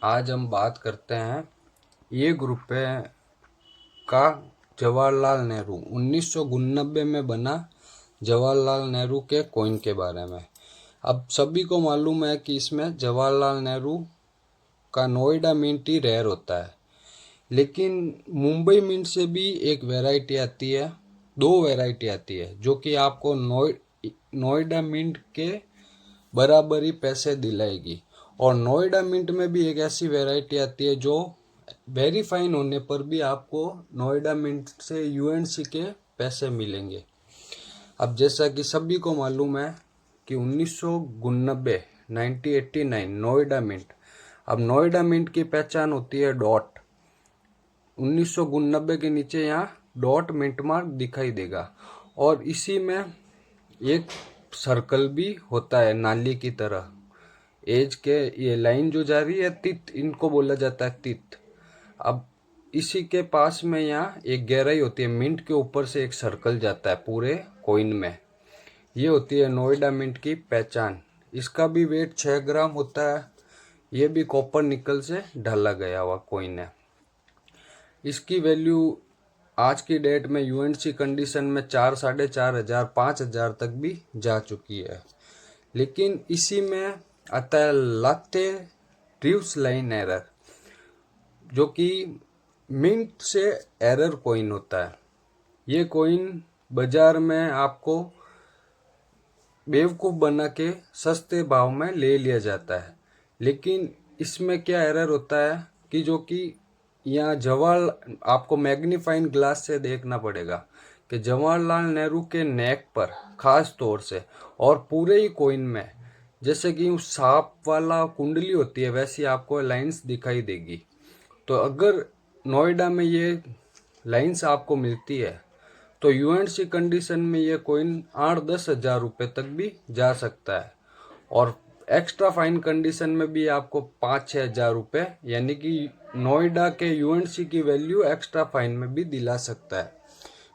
आज हम बात करते हैं ये ग्रुप का जवाहरलाल नेहरू 1999 में बना जवाहरलाल नेहरू के कॉइन के बारे में। अब सभी को मालूम है कि इसमें जवाहरलाल नेहरू का नोएडा मिंट ही रेयर होता है, लेकिन मुंबई मिंट से भी एक वैरायटी आती है, दो वैरायटी आती है जो कि आपको नोएडा मिंट के बराबर ही पैसे दिलाएगी। और नोएडा मिंट में भी एक ऐसी वैरायटी आती है जो वेरी फाइन होने पर भी आपको नोएडा मिंट से यूएनसी के पैसे मिलेंगे। अब जैसा कि सभी को मालूम है कि 1999 1989 नोएडा मिंट। अब नोएडा मिंट की पहचान होती है डॉट। 1999 के नीचे यहाँ डॉट मिंट मार्क दिखाई देगा और इसी में एक सर्कल भी होता है नाली की तरह। एज के ये लाइन जो जा रही है तित, इनको बोला जाता है तित। अब इसी के पास में यहाँ एक गहराई होती है, मिंट के ऊपर से एक सर्कल जाता है पूरे कॉइन में। ये होती है नोएडा मिंट की पहचान। इसका भी वेट 6 ग्राम होता है। ये भी कॉपर निकल से ढाला गया हुआ कॉइन है। इसकी वैल्यू आज की डेट में यूएनसी कंडीशन में 4, 4,500, 5,000 तक भी जा चुकी है। लेकिन इसी में आता है लाते ड्यूस लाइन एरर, जो कि मिंट से एरर कॉइन होता है। ये कॉइन बाजार में आपको बेवकूफ़ बना के सस्ते भाव में ले लिया जाता है। लेकिन इसमें क्या एरर होता है कि जो कि यहाँ आपको मैग्नीफाइंग ग्लास से देखना पड़ेगा कि जवाहरलाल नेहरू के नेक पर खास तौर से और पूरे ही कॉइन में जैसे कि सांप वाला कुंडली होती है वैसी आपको लाइंस दिखाई देगी। तो अगर नोएडा में ये लाइंस आपको मिलती है तो यूएनसी कंडीशन में ये कॉइन 8-10 हज़ार रुपये तक भी जा सकता है और एक्स्ट्रा फाइन कंडीशन में भी आपको 5-6 हज़ार रुपये यानी कि नोएडा के यूएनसी की वैल्यू एक्स्ट्रा फाइन में भी दिला सकता है।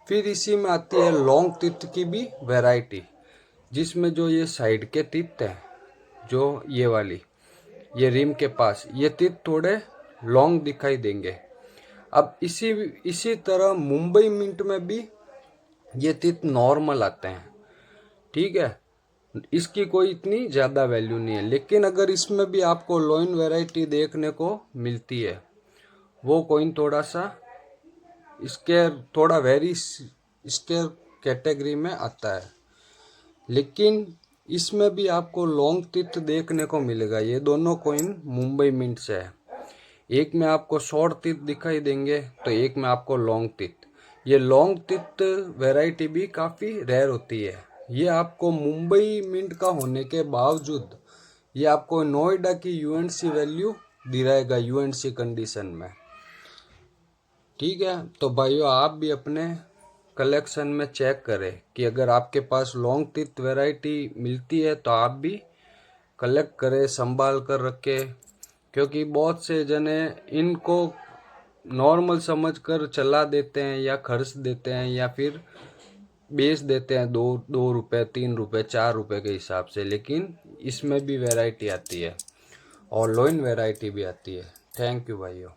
फिर इसी में आती है लॉन्ग टिथ की भी वैरायटी, जिसमें जो ये साइड के टिथ है, जो ये वाली ये रिम के पास ये टिथ थोड़े लॉन्ग दिखाई देंगे। अब इसी तरह मुंबई मिंट में भी ये टिथ नॉर्मल आते हैं, ठीक है। इसकी कोई इतनी ज़्यादा वैल्यू नहीं है। लेकिन अगर इसमें भी आपको लोइन वैरायटी देखने को मिलती है, वो कॉइन थोड़ा सा थोड़ा वेरी स्केयर कैटेगरी में आता है। लेकिन इसमें भी आपको लॉन्ग टिथ देखने को मिलेगा। ये दोनों कॉइन मुंबई मिंट से है। एक में आपको शॉर्ट टिथ दिखाई देंगे तो एक में आपको लॉन्ग टिथ। ये लॉन्ग टिथ वैरायटी भी काफ़ी रेयर होती है। ये आपको मुंबई मिंट का होने के बावजूद ये आपको नोएडा की यूएनसी वैल्यू दिलाएगा यूएनसी कंडीशन में, ठीक है। तो भाइयों, आप भी अपने कलेक्शन में चेक करें कि अगर आपके पास लॉन्ग टिथ वैरायटी मिलती है तो आप भी कलेक्ट करें, संभाल कर रखें। क्योंकि बहुत से जने इनको नॉर्मल समझकर चला देते हैं या खर्च देते हैं या फिर बेच देते हैं 2 रुपये, 3 रुपये, 4 रुपये के हिसाब से। लेकिन इसमें भी वैरायटी आती है और लोइन वैरायटी भी आती है। थैंक यू भाइयों।